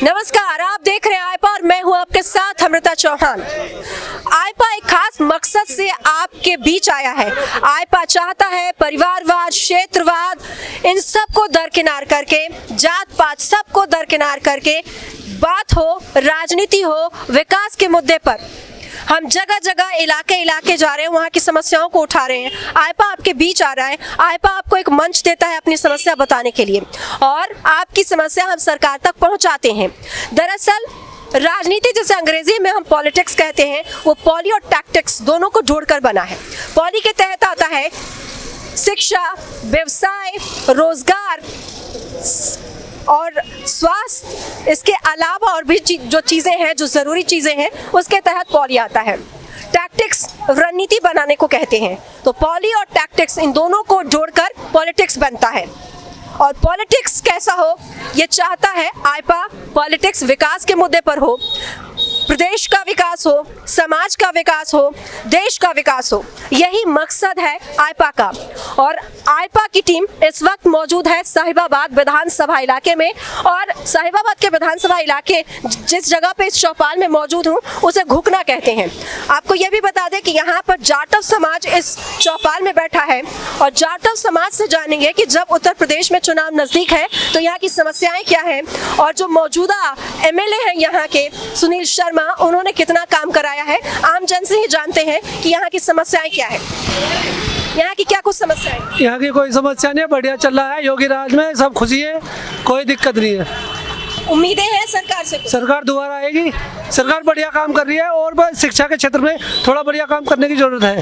नमस्कार, आप देख रहे हैं आईपा और मैं हूं आपके साथ अमृता चौहान। आईपा एक खास मकसद से आपके बीच आया है। आईपा चाहता है परिवारवाद, क्षेत्रवाद, इन सबको दरकिनार करके, जात पात सबको दरकिनार करके बात हो, राजनीति हो, विकास के मुद्दे पर हम जगह जगह इलाके जा रहे हैं, वहाँ की समस्याओं को उठा रहे हैं। आईपा आपके बीच आ रहा है। आईपा आपको एक मंच देता है अपनी समस्या बताने के लिए और आपकी समस्या हम सरकार तक पहुँचाते हैं। दरअसल राजनीति, जैसे अंग्रेजी में हम पॉलिटिक्स कहते हैं, वो पॉली और टैक्टिक्स दोनों को जोड़कर बना है। पॉली के तहत आता है शिक्षा, व्यवसाय, रोजगार और स्वास्थ्य। इसके अलावा और भी जो चीज़ें हैं, जो ज़रूरी चीज़ें हैं, उसके तहत पॉली आता है। टैक्टिक्स रणनीति बनाने को कहते हैं। तो पॉली और टैक्टिक्स, इन दोनों को जोड़कर पॉलिटिक्स बनता है। और पॉलिटिक्स कैसा हो, ये चाहता है आईपा। पॉलिटिक्स विकास के मुद्दे पर हो, प्रदेश का विकास हो, समाज का विकास हो, देश का विकास हो, यही मकसद है आईपा का। और आईपा की टीम इस वक्त मौजूद है साहिबाबाद विधानसभा इलाके में। और साहिबाबाद के विधानसभा इलाके, जिस जगह पे इस चौपाल में मौजूद हूँ, उसे घुकना कहते हैं। आपको यह भी बता दें कि यहाँ पर जाटव समाज इस चौपाल में बैठा है और जाटव समाज से जानेंगे कि जब उत्तर प्रदेश में चुनाव नजदीक है तो यहाँ की समस्याएं क्या हैं और जो मौजूदा एमएलए हैं यहाँ के सुनील शर्मा, उन्होंने कितना काम कराया है। आम जन से ही जानते हैं कि यहाँ की समस्याएं क्या है। यहाँ की क्या कुछ समस्याएं? यहाँ की कोई समस्या नहीं है, बढ़िया चल रहा है। योगी राज में सब खुशी है, कोई दिक्कत नहीं है। उम्मीदें हैं सरकार से? सरकार दोबारा आएगी। सरकार बढ़िया काम कर रही है और बस शिक्षा के क्षेत्र में थोड़ा बढ़िया काम करने की जरूरत है।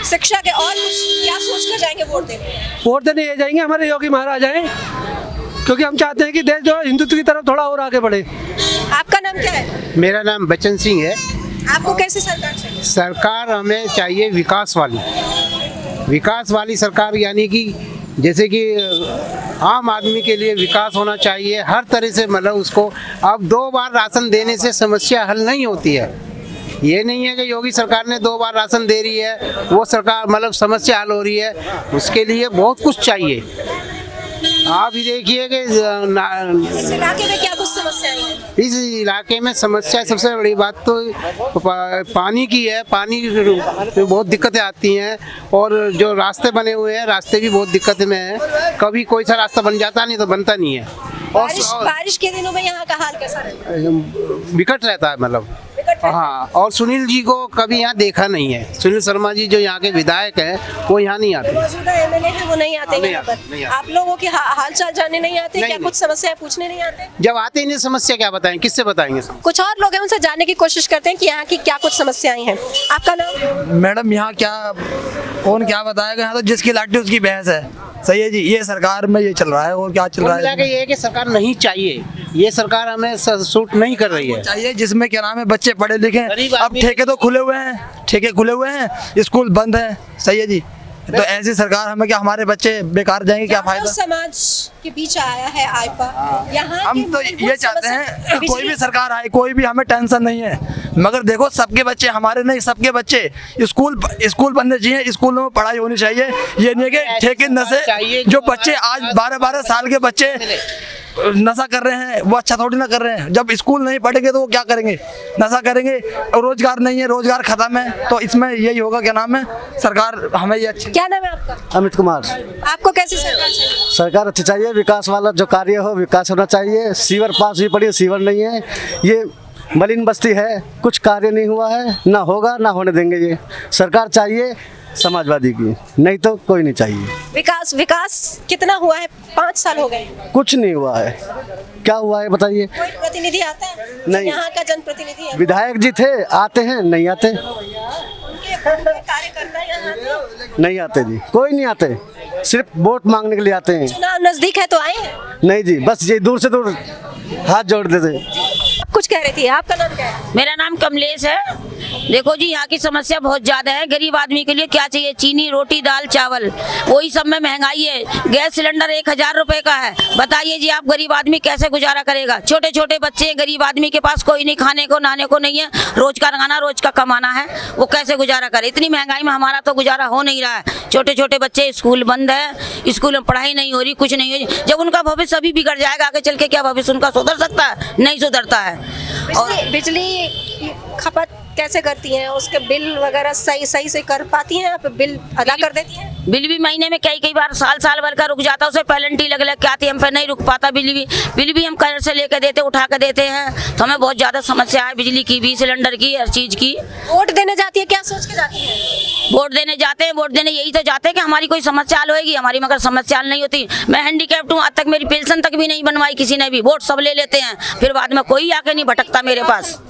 शिक्षा के और कुछ क्या सोच कर जाएंगे वोट देने? वोट देने ये जाएंगे हमारे योगी महाराज आए, क्योंकि हम चाहते हैं कि देश जो है हिंदुत्व की तरफ थोड़ा और आगे बढ़े। आपका नाम क्या है? मेरा नाम बच्चन सिंह है। आपको कैसी सरकार चाहिए? सरकार हमें चाहिए विकास वाली सरकार, यानी कि जैसे कि आम आदमी के लिए विकास होना चाहिए हर तरह से। मतलब उसको अब 2 बार राशन देने से समस्या हल नहीं होती है। ये नहीं है कि योगी सरकार ने 2 बार राशन दे रही है, वो सरकार मतलब समस्या हल हो रही है। उसके लिए बहुत कुछ चाहिए। आप ही देखिए कि इस इलाके में क्या कुछ समस्याएं हैं? इस इलाके में समस्या, सबसे बड़ी बात तो पानी की है। पानी में बहुत दिक्कतें आती हैं और जो रास्ते बने हुए हैं, रास्ते भी बहुत दिक्कत में हैं। कभी कोई सा रास्ता बन जाता नहीं तो बनता नहीं है। बारिश के दिनों में यहाँ का हाल कैसा रहता है? विकट रहता है, मतलब हाँ। और सुनील जी को कभी यहाँ देखा नहीं है। सुनील शर्मा जी जो यहाँ के विधायक हैं, वो यहाँ नहीं आते। मौजूदा एमएलए हैं, वो नहीं आते यहाँ पर। नहीं आते। आप लोगों के हाल चाल जानने नहीं आते? क्या कुछ समस्या पूछने नहीं आते? जब आते ही नहीं, समस्या क्या बताएं, किससे बताएंगे? कुछ और लोग हैं, उनसे जानने की कोशिश करते हैं कि यहाँ की क्या कुछ समस्याएं हैं। आपका नाम? मैडम, यहाँ क्या कौन क्या बताएगा? यहाँ तो जिसकी लाठी उसकी बहस है। सही है जी, ये सरकार में ये चल रहा है और क्या चल रहा है। ये है कि सरकार नहीं चाहिए, ये सरकार हमें सूट नहीं कर रही है। चाहिए जिसमें क्या नाम है, बच्चे पढ़े लिखे। अब ठेके तो खुले हुए हैं, स्कूल बंद है। सही है जी, तो ऐसी सरकार हमें क्या, हमारे बच्चे बेकार जाएंगे, क्या फायदा? समाज के बीच आया है आईपा। यहाँ हम तो ये चाहते हैं कोई भी सरकार आए, कोई भी, हमें टेंशन नहीं है। मगर देखो, सबके बच्चे, हमारे नहीं, सबके बच्चे स्कूल बनने चाहिए, स्कूलों में पढ़ाई होनी चाहिए। ये नहीं है कि ठेके नशे, जो बच्चे आज 12-12 साल के बच्चे नशा कर रहे हैं, वो अच्छा थोड़ी ना कर रहे हैं। जब स्कूल नहीं पढ़ेंगे तो वो क्या करेंगे? नशा करेंगे। और रोजगार नहीं है, रोजगार खत्म है। तो इसमें यही होगा, क्या नाम है, सरकार हमें ये अच्छी। क्या नाम है आपका? अमित कुमार। आपको कैसी सरकार चाहिए? सरकार अच्छी चाहिए, विकास वाला जो कार्य हो, विकास होना चाहिए। सीवर पास हुई पड़ी है, सीवर नहीं है। ये मलिन बस्ती है, कुछ कार्य नहीं हुआ है, ना होगा, ना होने देंगे। ये सरकार चाहिए समाजवादी की, नहीं तो कोई नहीं चाहिए। विकास कितना हुआ है? 5 साल हो गए, कुछ नहीं हुआ है। क्या हुआ है बताइए? कोई प्रतिनिधि आता है? नहीं। यहाँ का जनप्रतिनिधि है? विधायक जी थे, आते हैं, नहीं आते। उनके कार्यकर्ता यहाँ आते? नहीं आते जी, कोई नहीं आते, सिर्फ वोट मांगने के लिए आते हैं। चुनाव नजदीक है तो आए हैं? नहीं जी, बस ये दूर से दूर हाथ जोड़ देते। कुछ कह रही थी। आपका नाम क्या है? मेरा नाम कमलेश है। देखो जी, यहाँ की समस्या बहुत ज्यादा है। गरीब आदमी के लिए क्या चाहिए? चीनी, रोटी, दाल, चावल, वही सब में महंगाई है। गैस सिलेंडर 1000 रुपए का है। बताइए जी, आप गरीब आदमी कैसे गुजारा करेगा? छोटे छोटे बच्चे, गरीब आदमी के पास कोई नहीं, खाने को नहाने को नहीं है, रोज का खाना रोज का कमाना है, वो कैसे गुजारा करे? इतनी महंगाई में हमारा तो गुजारा हो नहीं रहा है। छोटे छोटे बच्चे, स्कूल बंद है, स्कूल में पढ़ाई नहीं हो रही, कुछ नहीं हो रही। जब उनका भविष्य अभी बिगड़ जाएगा, आगे चल के क्या भविष्य उनका सुधर सकता है? नहीं सुधरता है। और बिजली की खपत कैसे करती हैं? उसके बिल वगैरह सही से कर पाती हैं? आप बिल अदा कर देती हैं? बिल भी महीने में कई बार साल भर का रुक जाता है, उसे पेनल्टी लग के आती है, हम पे नहीं रुक पाता। बिल भी हम कर से लेके देते, उठा के देते हैं। तो हमें बहुत ज्यादा समस्या है बिजली की भी, सिलेंडर की, हर चीज की। वोट देने जाती है, क्या सोच के जाती है? वोट देने जाते हैं, वोट देने यही तो जाते हैं कि हमारी कोई समस्या हल होगी हमारी, मगर समस्या हल नहीं होती। मैं हैंडीकैप्ड हूँ, आज तक मेरी पेंशन तक भी नहीं बनवाई किसी ने भी। वोट सब ले लेते हैं, फिर बाद में कोई आके नहीं भटकता मेरे पास।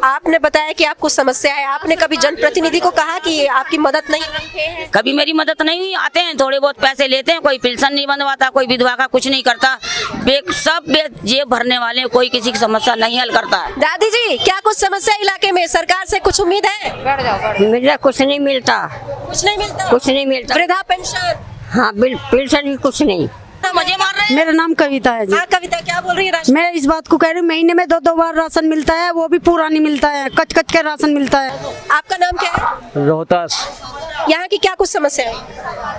आपने बताया कि आपको समस्या है, आपने कभी जनप्रतिनिधि को कहा कि आपकी मदद नहीं हुई? कभी मेरी मदद नहीं हुई। आते हैं, थोड़े बहुत पैसे लेते हैं, कोई पेंशन नहीं बनवाता, कोई विधवा का कुछ नहीं करता। सब जेब भरने वाले, कोई किसी की समस्या नहीं हल करता है। दादी जी, क्या कुछ समस्या इलाके में? सरकार से कुछ उम्मीद है? मुझे कुछ नहीं मिलता, कुछ नहीं मिलता। कुछ नहीं मिलता। वृद्धा पेंशन? हाँ, पेंशन भी कुछ नहीं। मजे मार रहे हैं। मेरा नाम कविता है जी। हाँ कविता, क्या बोल रही है? राशन मैं इस बात को कह रही हूँ, महीने में 2 बार राशन मिलता है, वो भी पूरा नहीं मिलता है, कच कच के राशन मिलता है। आपका नाम क्या है? रोहतास। यहाँ की क्या कुछ समस्या है?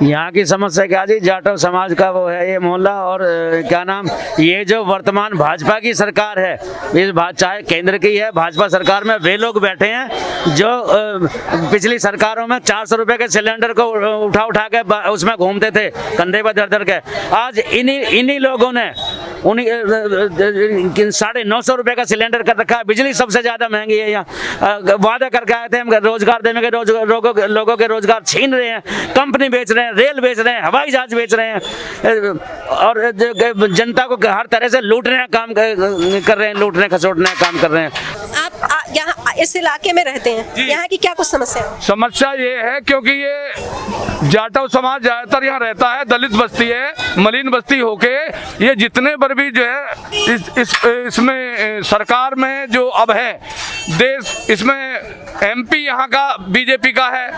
यहाँ की समस्या क्या जी, जाटव समाज का वो है ये मोहल्ला, और क्या नाम, ये जो वर्तमान भाजपा की सरकार है, इस चाहे केंद्र की है, भाजपा सरकार में वे लोग बैठे हैं जो पिछली सरकारों में 400 रुपए के सिलेंडर को उठा के उसमें घूमते थे कंधे पर धर के। आज इन्हीं लोगों ने 950 रुपए का सिलेंडर कर रखा है। बिजली सबसे ज्यादा महंगी है यहाँ। वादा करके आए थे हम रोजगार देने के, लोगों के रोजगार छीन रहे हैं। कंपनी बेच रहे हैं, रेल बेच रहे हैं, हवाई जहाज बेच रहे हैं, और जनता को हर तरह से लूटने का काम कर रहे हैं, लूटने खसोटने का काम कर रहे हैं। आप यहाँ इस इलाके में रहते हैं, यहाँ की क्या कुछ समस्या है? समस्या ये है क्योंकि ये जाटव समाज ज्यादातर यहाँ रहता है, दलित बस्ती है, मलिन बस्ती होके ये जितने पर भी जो है इसमें सरकार में जो अब है देश, इसमें एमपी यहाँ का बीजेपी का है,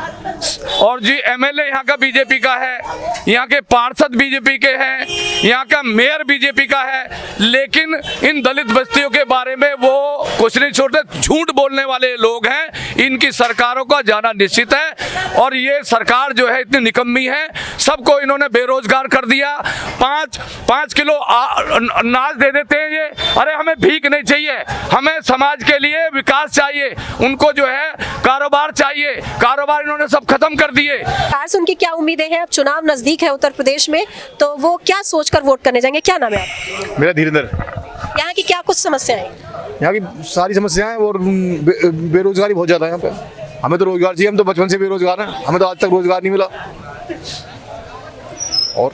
और जी एमएलए यहाँ का बीजेपी का है, यहाँ के पार्षद बीजेपी के हैं, यहाँ का मेयर बीजेपी का है। लेकिन इन दलित बस्तियों के बारे में वो कुछ नहीं छोड़ते, झूठ बोलने वाले लोग हैं। इनकी सरकारों का जाना निश्चित है, और ये सरकार जो है इतनी निकम्मी है, सबको इन्होंने बेरोजगार कर दिया। 5 किलो अनाज दे देते हैं ये। अरे हमें भीख नहीं चाहिए, हमें समाज के लिए विकास चाहिए, उनको जो है कारोबार चाहिए। कारोबार इन्होंने सब खत्म कर दिए। सरकार से उनकी क्या उम्मीदें हैं? अब चुनाव नजदीक है उत्तर प्रदेश में, तो वो क्या सोचकर वोट करने जाएंगे? क्या नाम है आपका? मेरा धीरेन्द्र। यहाँ की क्या कुछ समस्याएं? यहाँ की सारी समस्याएं, और बेरोजगारी बहुत ज़्यादा है यहाँ पे। हमें तो रोजगार चाहिए, हम तो बचपन से बेरोजगार हैं, हमें तो आज तक रोजगार नहीं मिला। और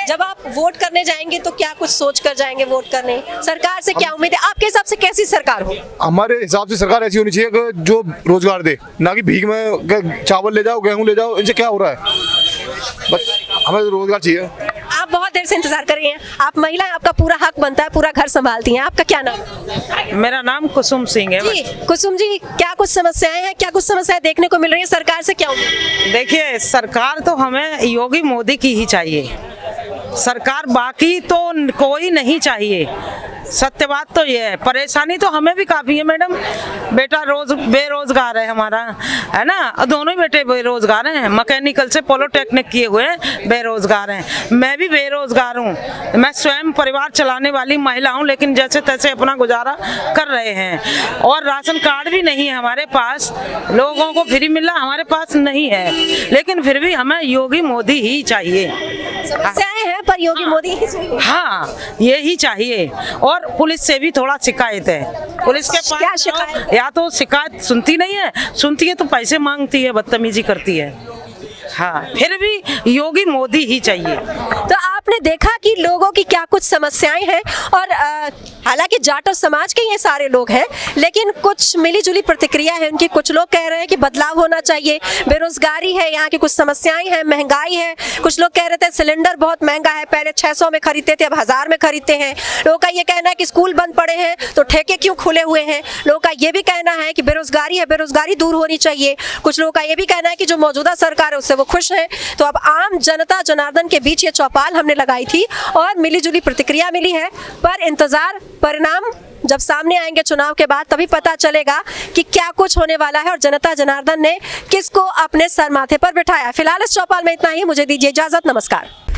जब आप वोट करने जाएंगे तो क्या कुछ सोच कर जाएंगे वोट करने? सरकार से क्या उम्मीद है? आपके हिसाब से कैसी सरकार हो? हमारे हिसाब से सरकार ऐसी होनी चाहिए कि जो रोजगार दे, ना कि भीख में चावल ले जाओ, गेहूं ले जाओ। इनसे क्या हो रहा है? बस हमें तो रोजगार चाहिए। आप बहुत देर से इंतजार कर रही हैं, आप महिला हैं, आपका पूरा हक बनता है, पूरा घर संभालती हैं। आपका क्या नाम है? मेरा नाम कुसुम सिंह है जी। कुसुम जी, क्या कुछ समस्याएं हैं? क्या कुछ समस्याएं देखने को मिल रही है? सरकार से क्या उम्मीद? देखिए, सरकार तो हमें योगी मोदी की ही चाहिए, सरकार बाकी तो कोई नहीं चाहिए। सत्य बात तो ये है। परेशानी तो हमें भी काफी है मैडम। बेटा बेरोजगार है हमारा, है ना, दोनों ही बेटे बेरोजगार हैं। मैकेनिकल से पॉलिटेक्निक किए हुए हैं, बेरोजगार हैं। मैं भी बेरोजगार हूँ। मैं स्वयं परिवार चलाने वाली महिला हूँ, लेकिन जैसे तैसे अपना गुजारा कर रहे हैं। और राशन कार्ड भी नहीं है हमारे पास, लोगों को फ्री मिला, हमारे पास नहीं है। लेकिन फिर भी हमें योगी मोदी ही चाहिए। समस्याएं हैं पर योगी मोदी ही चाहिए। हाँ, ये ही चाहिए। और पुलिस से भी थोड़ा शिकायत है। पुलिस के पास क्या शिकायत? या तो शिकायत सुनती नहीं है, सुनती है तो पैसे मांगती है, बदतमीजी करती है। हाँ, फिर भी योगी मोदी ही चाहिए। तो आप आपने देखा कि लोगों की क्या कुछ समस्याएं हैं और हालांकि जाटव समाज के ये सारे लोग हैं, लेकिन कुछ मिली-जुली प्रतिक्रिया है उनकी। कुछ लोग कह रहे हैं कि बदलाव होना चाहिए, बेरोजगारी है, यहाँ की कुछ समस्याएं हैं, महंगाई है। कुछ लोग कह रहे थे सिलेंडर बहुत महंगा है, पहले 600 में खरीदते थे अब 1000 में खरीदते हैं। लोगों का ये कहना है कि स्कूल बंद पड़े हैं तो ठेके क्यों खुले हुए हैं। लोगों का ये भी कहना है कि बेरोजगारी है, बेरोजगारी दूर होनी चाहिए। कुछ लोगों का ये भी कहना है कि जो मौजूदा सरकार है उससे वो खुश है। तो अब आम जनता जनार्दन के बीच ये चौपाल हमने लगाई थी और मिली-जुली प्रतिक्रिया मिली है, पर इंतजार परिणाम जब सामने आएंगे चुनाव के बाद तभी पता चलेगा कि क्या कुछ होने वाला है और जनता जनार्दन ने किसको अपने सर माथे पर बिठाया। फिलहाल इस चौपाल में इतना ही, मुझे दीजिए इजाजत, नमस्कार।